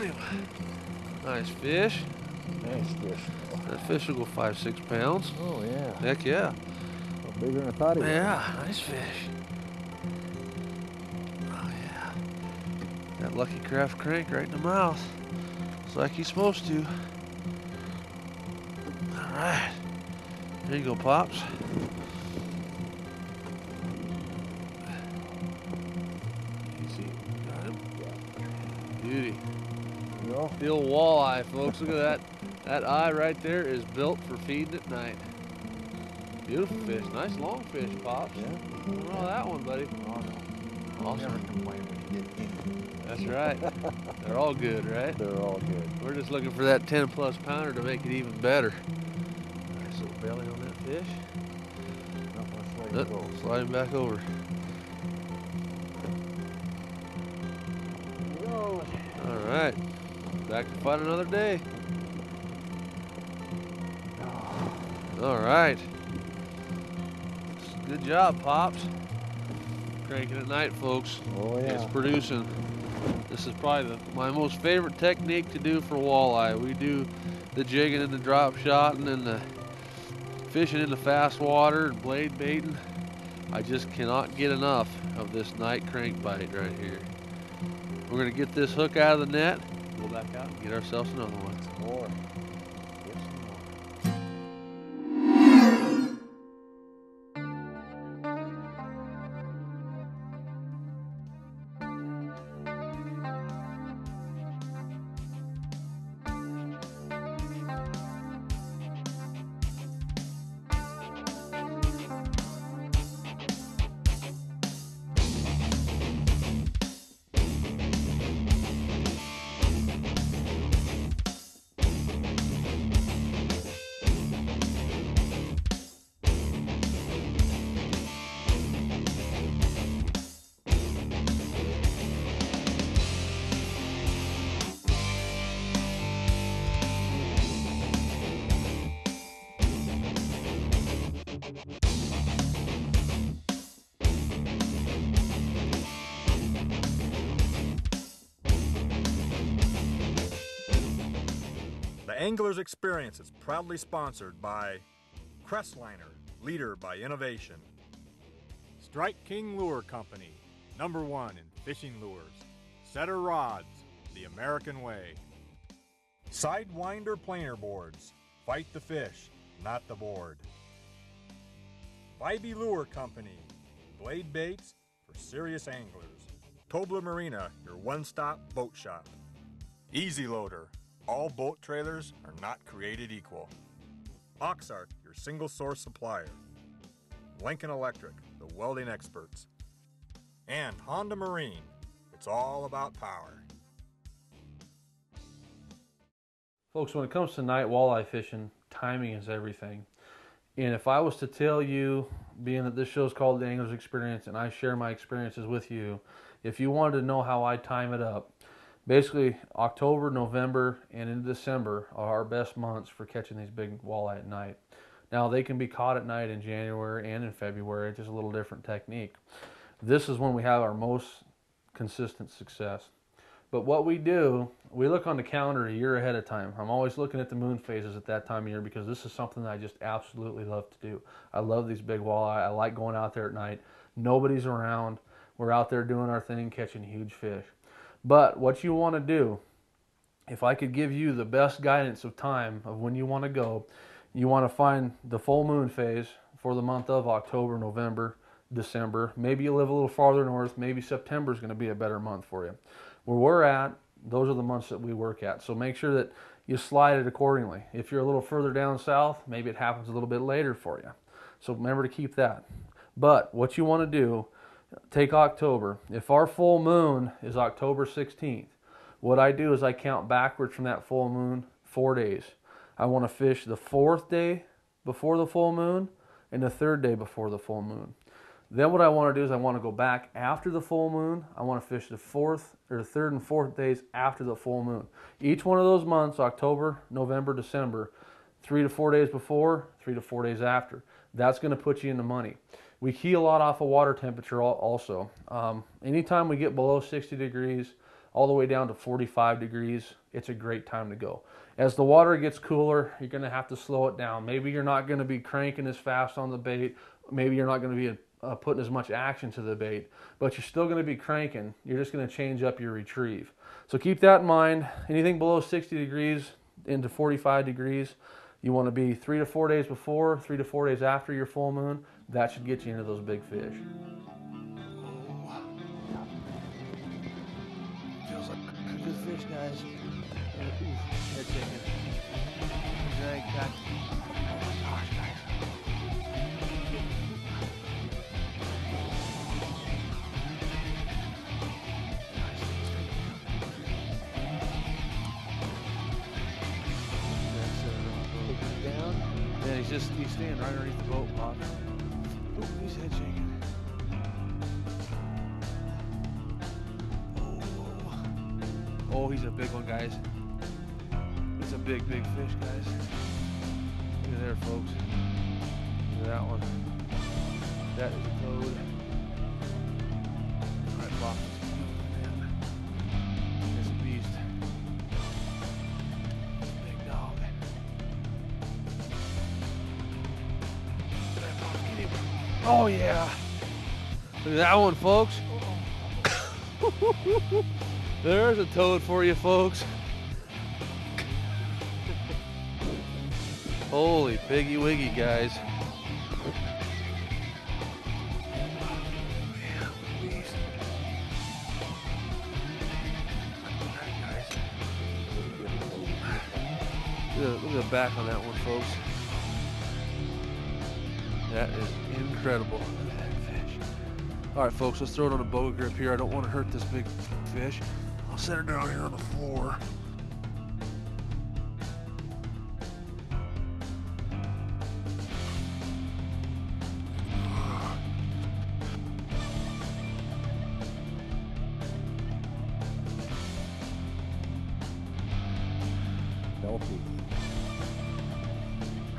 him. Nice fish. Nice fish. That fish will go 5-6 pounds. Oh, yeah. Heck yeah. Well, bigger than I thought he was. Yeah, nice fish. Oh yeah. That Lucky Craft crank right in the mouth. It's like he's supposed to. Alright. There you go, Pops. Easy. Got him. Beauty. You know? The old walleye, folks. Look at that. That eye right there is built for feeding at night. Beautiful fish. Nice long fish, Pops. Yeah. Oh, that one, buddy. Oh, no. Awesome. Never complain when you get in. That's right. They're all good, right? They're all good. We're just looking for that 10-plus pounder to make it even better. Nice little belly on that fish. Slide him back over. All right. Back to fight another day. All right. Good job, Pops. Cranking at night, folks. Oh, yeah. It's producing. This is probably my most favorite technique to do for walleye. We do the jigging and the drop shotting and the fishing in the fast water and blade baiting. I just cannot get enough of this night crank bite right here. We're going to get this hook out of the net, go back out and get ourselves another one. More. The Angler's Experience is proudly sponsored by Crestliner, leader by innovation. Strike King Lure Company, #1 in fishing lures. Setter Rods, the American way. Sidewinder planer boards, fight the fish, not the board. Vibey Lure Company, blade baits for serious anglers. Tobler Marina, your one-stop boat shop. Easy Loader, all boat trailers are not created equal. Oxark, your single source supplier. Lincoln Electric, the welding experts. And Honda Marine, it's all about power. Folks, when it comes to night walleye fishing, timing is everything. And if I was to tell you, being that this show is called The Angler's Experience and I share my experiences with you, if you wanted to know how I time it up, basically October, November, and into December are our best months for catching these big walleye at night. Now, they can be caught at night in January and in February. It's just a little different technique. This is when we have our most consistent success. But what we do, we look on the calendar a year ahead of time. I'm always looking at the moon phases at that time of year because this is something that I just absolutely love to do. I love these big walleye. I like going out there at night. Nobody's around. We're out there doing our thing, catching huge fish. But what you want to do, if I could give you the best guidance of time of when you want to go, you want to find the full moon phase for the month of October, November, December. Maybe you live a little farther north. Maybe September is going to be a better month for you. Where we're at, those are the months that we work at. So make sure that you slide it accordingly. If you're a little further down south, maybe it happens a little bit later for you. So remember to keep that. But what you want to do, take October. If our full moon is October 16th, what I do is I count backwards from that full moon 4 days. I want to fish the 4th day before the full moon and the 3rd day before the full moon. Then what I want to do is I want to go back after the full moon. I want to fish the 3rd and 4th days after the full moon. Each one of those months, October, November, December, 3 to 4 days before, 3 to 4 days after. That's going to put you in the money. We key a lot off of water temperature also. Anytime we get below 60 degrees, all the way down to 45 degrees, it's a great time to go. As the water gets cooler, you're going to have to slow it down. Maybe you're not going to be cranking as fast on the bait. Maybe you're not going to be putting as much action to the bait, but you're still going to be cranking. You're just going to change up your retrieve. So keep that in mind. Anything below 60 degrees into 45 degrees, you want to be 3 to 4 days before, 3 to 4 days after your full moon. That should get you into those big fish. Feels like a good fish, guys. Head shaking. Drag back. Oh my gosh, guys. Down. Yeah, he's staying right underneath the boat, Bob. Oop, he's head shaking. Oh, he's a big one, guys. He's a big, big fish, guys. Look at there, folks. Look at that one. That is a toad. All right, Bob. There's a beast. Big dog. Oh, yeah. Look at that one, folks. There's a toad for you, folks. Holy piggy wiggy, guys. Look at the back on that one, folks. That is incredible. Look at that fish. All right, folks, let's throw it on a boa grip here. I don't want to hurt this big fish. I'll set her down here on the floor. Healthy.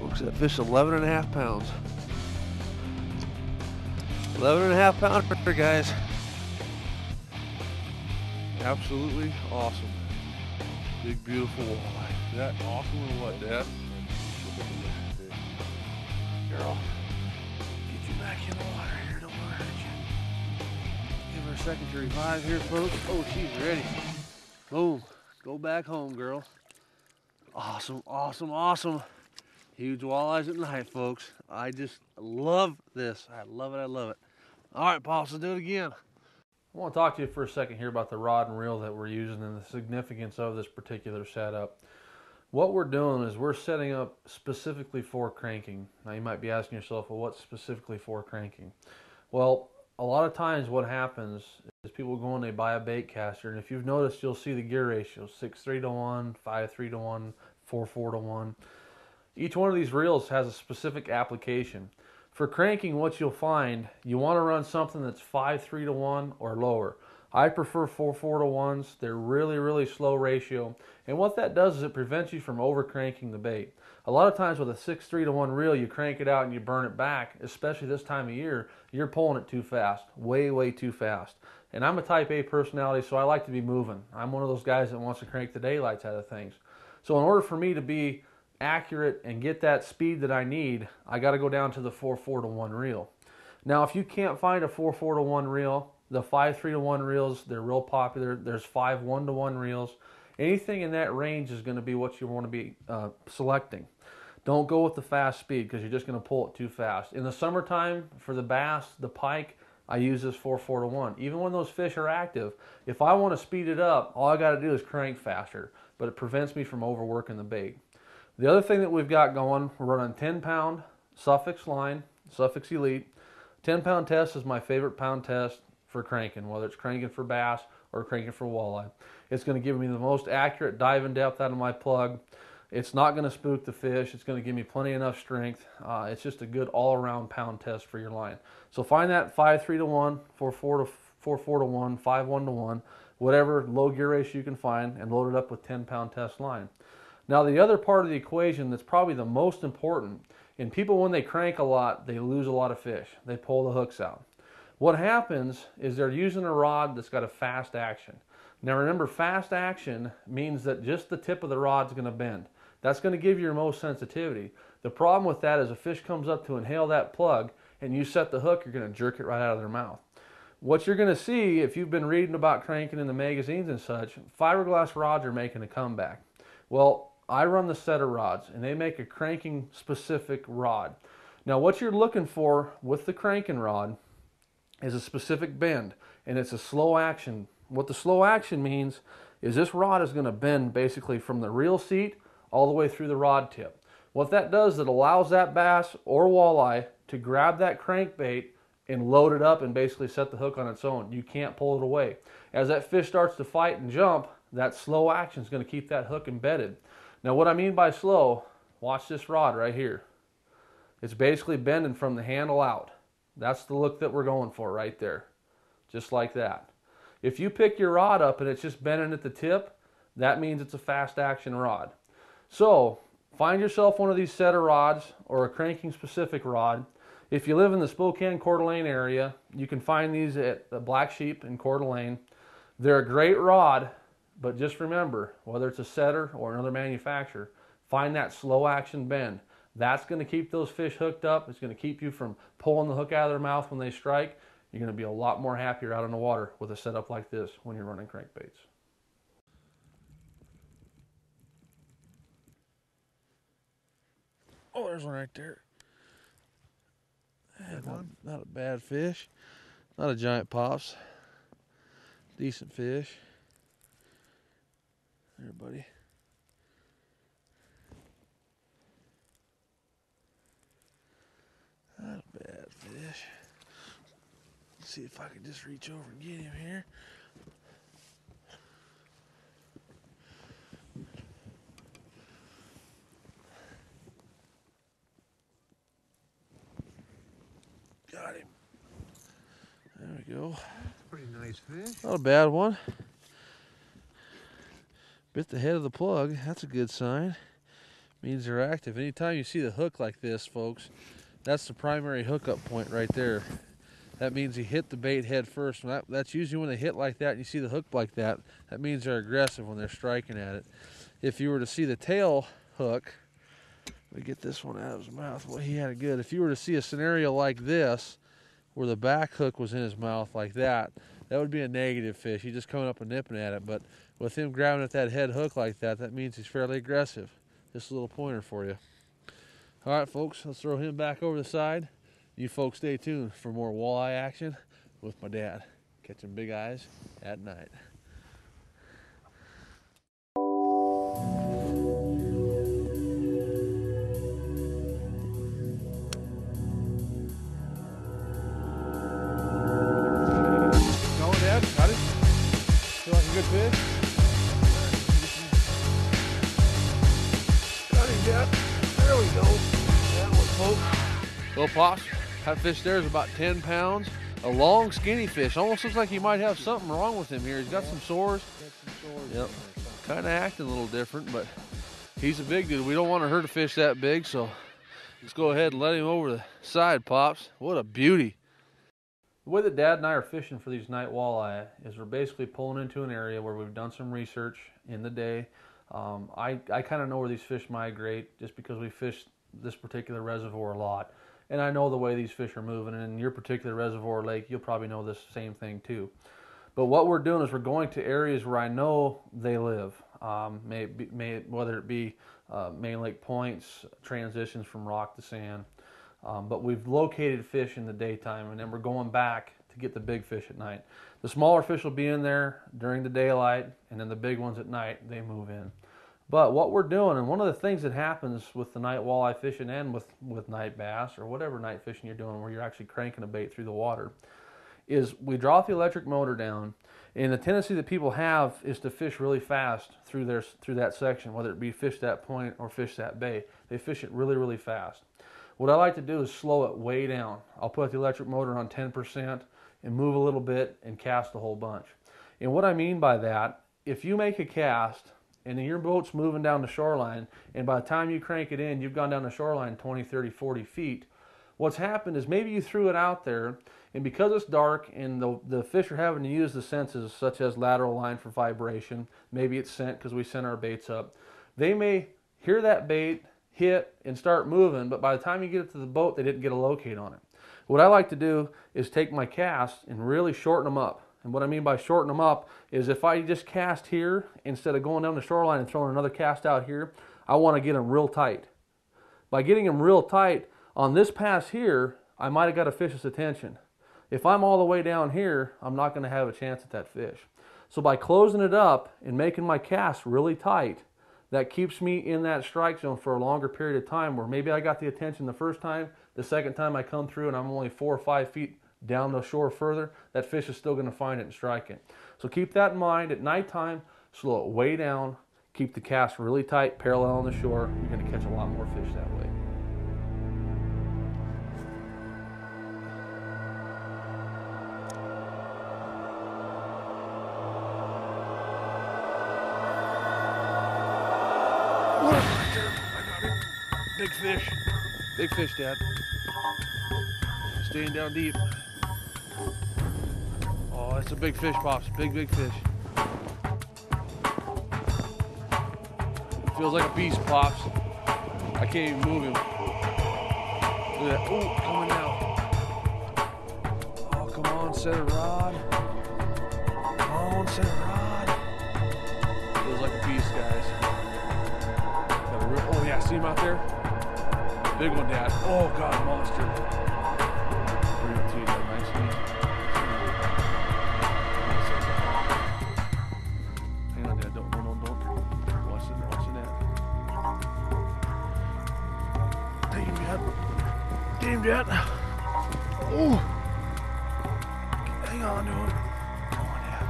Folks, that fish is 11.5 pounds. 11.5 pounder, guys. Absolutely awesome. Big, beautiful walleye. Is that awesome or what, Dad? Girl, get you back in the water here. Don't want to hurt you. Give her a second to revive here, folks. Oh, she's ready. Boom. Go back home, girl. Awesome, awesome, awesome. Huge walleyes at night, folks. I just love this. I love it, I love it. All right, Paul, so do it again. I want to talk to you for a second here about the rod and reel that we're using and the significance of this particular setup. What we're doing is we're setting up specifically for cranking. Now you might be asking yourself, well, what's specifically for cranking? Well, a lot of times what happens is people go and they buy a bait caster, and if you've noticed, you'll see the gear ratios, 6:3 to 1, 5:3 to 1, 4:4 to 1. Each one of these reels has a specific application. For cranking, what you'll find, you want to run something that's 5:3 to 1 or lower. I prefer 4:4 to 1s. They're really, really slow ratio. And what that does is it prevents you from over cranking the bait. A lot of times with a 6:3 to 1 reel, you crank it out and you burn it back, especially this time of year, you're pulling it too fast, way, way too fast. And I'm a type A personality, so I like to be moving. I'm one of those guys that wants to crank the daylights out of things. So in order for me to be accurate and get that speed that I need, I got to go down to the 4:4 to 1 reel. Now, if you can't find a 4:4 to 1 reel, the 5:3 to 1 reels, they're real popular. There's 5:1 to 1 reels. Anything in that range is going to be what you want to be selecting. Don't go with the fast speed because you're just going to pull it too fast. In the summertime, for the bass, the pike, I use this 4:4 to 1. Even when those fish are active, if I want to speed it up, all I got to do is crank faster, but it prevents me from overworking the bait. The other thing that we've got going, we're running 10-pound Suffix line, Suffix Elite. 10-pound test is my favorite pound test for cranking, whether it's cranking for bass or cranking for walleye. It's going to give me the most accurate dive in depth out of my plug. It's not going to spook the fish. It's going to give me plenty enough strength. It's just a good all-around pound test for your line. So find that 5:3 to 1, 4:4 to 1, 5:1 to 1, whatever low gear ratio you can find, and load it up with 10-pound test line. Now the other part of the equation that's probably the most important, and people when they crank a lot, they lose a lot of fish. They pull the hooks out. What happens is they're using a rod that's got a fast action. Now remember, fast action means that just the tip of the rod's going to bend. That's going to give you your most sensitivity. The problem with that is a fish comes up to inhale that plug and you set the hook, you're going to jerk it right out of their mouth. What you're going to see, if you've been reading about cranking in the magazines and such, fiberglass rods are making a comeback. Well, I run the setter rods, and they make a cranking specific rod. Now what you're looking for with the cranking rod is a specific bend, and it's a slow action. What the slow action means is this rod is going to bend basically from the reel seat all the way through the rod tip. What that does, it allows that bass or walleye to grab that crankbait and load it up and basically set the hook on its own. You can't pull it away. As that fish starts to fight and jump, that slow action is going to keep that hook embedded. Now what I mean by slow, watch this rod right here. It's basically bending from the handle out. That's the look that we're going for right there. Just like that. If you pick your rod up and it's just bending at the tip, that means it's a fast action rod. So find yourself one of these setter rods or a cranking specific rod. If you live in the Spokane, Coeur d'Alene area, you can find these at the Black Sheep in Coeur d'Alene. They're a great rod, but just remember, whether it's a setter or another manufacturer, find that slow action bend. That's going to keep those fish hooked up. It's going to keep you from pulling the hook out of their mouth when they strike. You're going to be a lot more happier out on the water with a setup like this when you're running crankbaits. Oh, there's one right there. Not a bad fish. Not a giant pops. Decent fish. There, buddy. Not a bad fish. Let's see if I can just reach over and get him here. Got him. There we go. That's a pretty nice fish. Not a bad one. Bit the head of the plug. That's a good sign. Means they're active. Anytime you see the hook like this, folks, that's the primary hookup point right there. That means you hit the bait head first. That's usually when they hit like that and you see the hook like that. That means they're aggressive when they're striking at it. If you were to see the tail hook, let me get this one out of his mouth. Well, he had it good. If you were to see a scenario like this, where the back hook was in his mouth like that, that would be a negative fish. He's just coming up and nipping at it. But with him grabbing at that head hook like that, that means he's fairly aggressive. Just a little pointer for you. All right, folks, let's throw him back over the side. You folks stay tuned for more walleye action with my dad, catching big eyes at night. Going, Dad? Got it? Feel like a good fish? Got him, Dad. There we go. That one, folks. Little pops. That fish there is about 10 pounds. A long, skinny fish. Almost looks like he might have something wrong with him here. He's got some sores. Yep. Kind of acting a little different, but he's a big dude. We don't want to hurt a fish that big, so let's go ahead and let him over the side, Pops. What a beauty. The way that Dad and I are fishing for these night walleye is we're basically pulling into an area where we've done some research in the day. I kind of know where these fish migrate just because we fish this particular reservoir a lot. And I know the way these fish are moving, and in your particular reservoir or lake, you'll probably know this same thing too. But what we're doing is we're going to areas where I know they live, whether it be main lake points, transitions from rock to sand. But we've located fish in the daytime, and then we're going back to get the big fish at night. The smaller fish will be in there during the daylight, and then the big ones at night, they move in. But what we're doing, and one of the things that happens with the night walleye fishing and with night bass or whatever night fishing you're doing where you're actually cranking a bait through the water, is we drop the electric motor down, and the tendency that people have is to fish really fast through that section, whether it be fish that point or fish that bay. They fish it really, really fast. What I like to do is slow it way down. I'll put the electric motor on 10% and move a little bit and cast a whole bunch. And what I mean by that, if you make a cast and then your boat's moving down the shoreline, and by the time you crank it in, you've gone down the shoreline 20, 30, 40 feet, What's happened is maybe you threw it out there, and because it's dark and the fish are having to use the senses such as lateral line for vibration, maybe it's scent because we send our baits up, they may hear that bait, hit, and start moving, but by the time you get it to the boat, they didn't get a locate on it. What I like to do is take my casts and really shorten them up. And what I mean by shorten them up is if I just cast here, instead of going down the shoreline and throwing another cast out here, I want to get them real tight. By getting them real tight, on this pass here, I might have got a fish's attention. If I'm all the way down here, I'm not going to have a chance at that fish. So by closing it up and making my cast really tight, that keeps me in that strike zone for a longer period of time, where maybe I got the attention the first time, the second time I come through and I'm only 4 or 5 feet down the shore further, that fish is still going to find it and strike it. So keep that in mind. At nighttime, slow it way down, keep the cast really tight, parallel on the shore. You're going to catch a lot more fish that way. Big fish. Big fish, Dad. Staying down deep. Oh, that's a big fish, Pops. Big fish. Feels like a beast, Pops. I can't even move him. Look at that. Oh, coming out. Oh, come on, set a rod. Come on, set a rod. Feels like a beast, guys. Oh, yeah, see him out there? Big one, Dad. Oh, God, monster. Bring it to you, Dad. Nicely. Hang on, Dad. Don't. Watch the net. Damn, Dad. Oh. Hang on to him. Come on, Dad.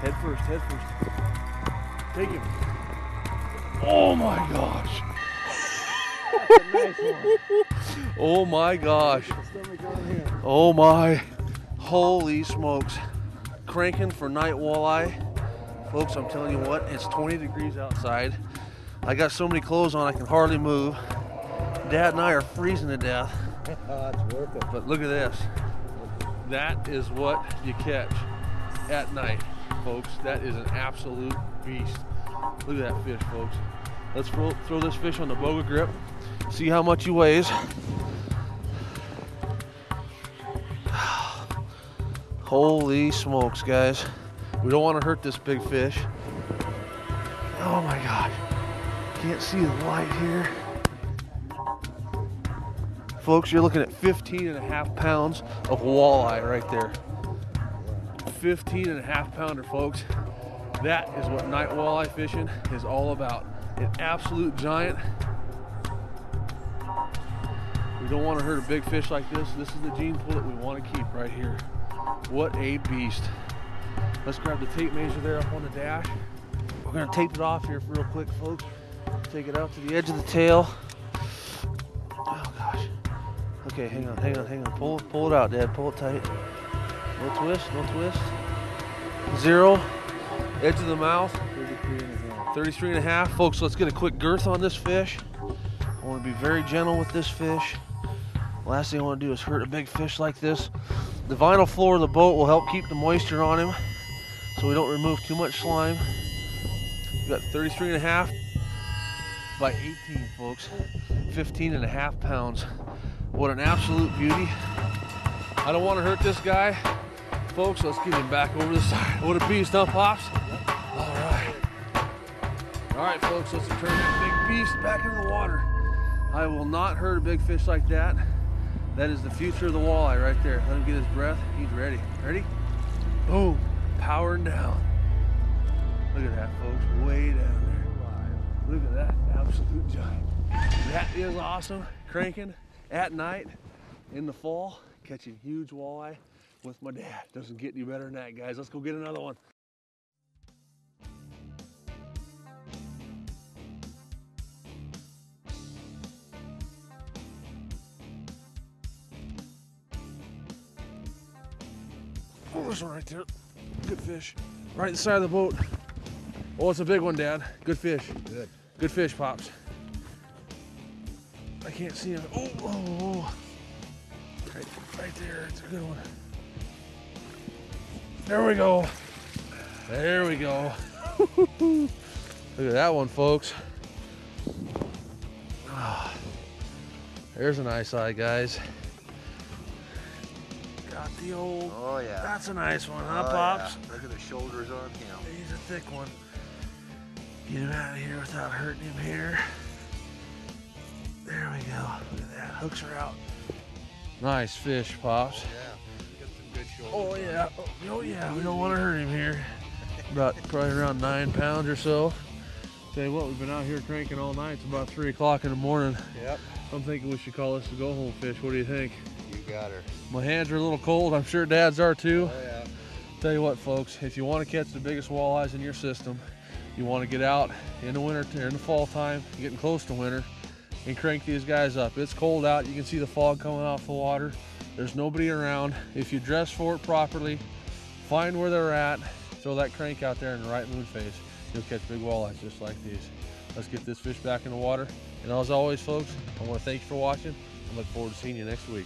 Head first. Take him. Oh, my gosh. That's a nice one. Oh my gosh. Oh my. Holy smokes. Cranking for night walleye. Folks, I'm telling you what, it's 20 degrees outside. I got so many clothes on I can hardly move. Dad and I are freezing to death. That's worth it. But look at this. That is what you catch at night, folks. That is an absolute beast. Look at that fish, folks. Let's throw this fish on the boga grip. See how much he weighs. Holy smokes, guys. We don't want to hurt this big fish. Oh my God. Can't see the light here. Folks, you're looking at 15.5 pounds of walleye right there. 15.5 pounder, folks. That is what night walleye fishing is all about. An absolute giant. We don't want to hurt a big fish like this. This is the gene pool that we want to keep right here. What a beast. Let's grab the tape measure there up on the dash. We're going to tape it off here real quick, folks. Take it out to the edge of the tail. Oh gosh. Okay, hang on. Pull it out, Dad. Pull it tight. No twist. 0. Edge of the mouth. 33.5. Folks, let's get a quick girth on this fish. I want to be very gentle with this fish. Last thing I want to do is hurt a big fish like this. The vinyl floor of the boat will help keep the moisture on him so we don't remove too much slime. We got 33.5 by 18, folks. 15.5 pounds. What an absolute beauty. I don't want to hurt this guy. Folks, let's get him back over the side. What a beast, huh, Pops? All right, folks, let's turn that big beast back into the water. I will not hurt a big fish like that. That is the future of the walleye right there. Let him get his breath. He's ready. Ready? Boom. Powering down. Look at that, folks. Way down there. Look at that absolute giant. That is awesome. Cranking at night in the fall, catching huge walleye with my dad. Doesn't get any better than that, guys. Let's go get another one. Oh, this one right there. Good fish. Right inside of the boat. Oh, it's a big one, Dad. Good fish. Good. Good fish, Pops. I can't see him. Oh. Right there. It's a good one. There we go. There we go. Look at that one, folks. Oh, there's a nice eye, guys. Got the old. Oh yeah. That's a nice one, huh, Oh, Pops? yeah. Look at the shoulders on him. He's a thick one. Get him out of here without hurting him here. There we go. Look at that. Hooks are out. Nice fish, Pops. Yeah. Got some good shoulders. Oh yeah. Oh yeah. We don't want to hurt him here. About probably around 9 pounds or so. Tell you what, we've been out here cranking all night. It's about 3 o'clock in the morning. Yep. I'm thinking we should call this a go home fish. What do you think? You got her. My hands are a little cold. I'm sure Dad's are too. Oh yeah. Tell you what, folks, if you want to catch the biggest walleyes in your system, you want to get out in the winter, in the fall time, getting close to winter, and crank these guys up. It's cold out. You can see the fog coming off the water. There's nobody around. If you dress for it properly, find where they're at, throw that crank out there in the right mood phase, you'll catch big walleyes just like these. Let's get this fish back in the water. And as always, folks, I want to thank you for watching. I look forward to seeing you next week.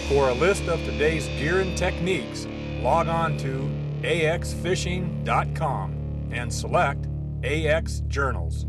For a list of today's gear and techniques, log on to axfishing.com and select AX Journals.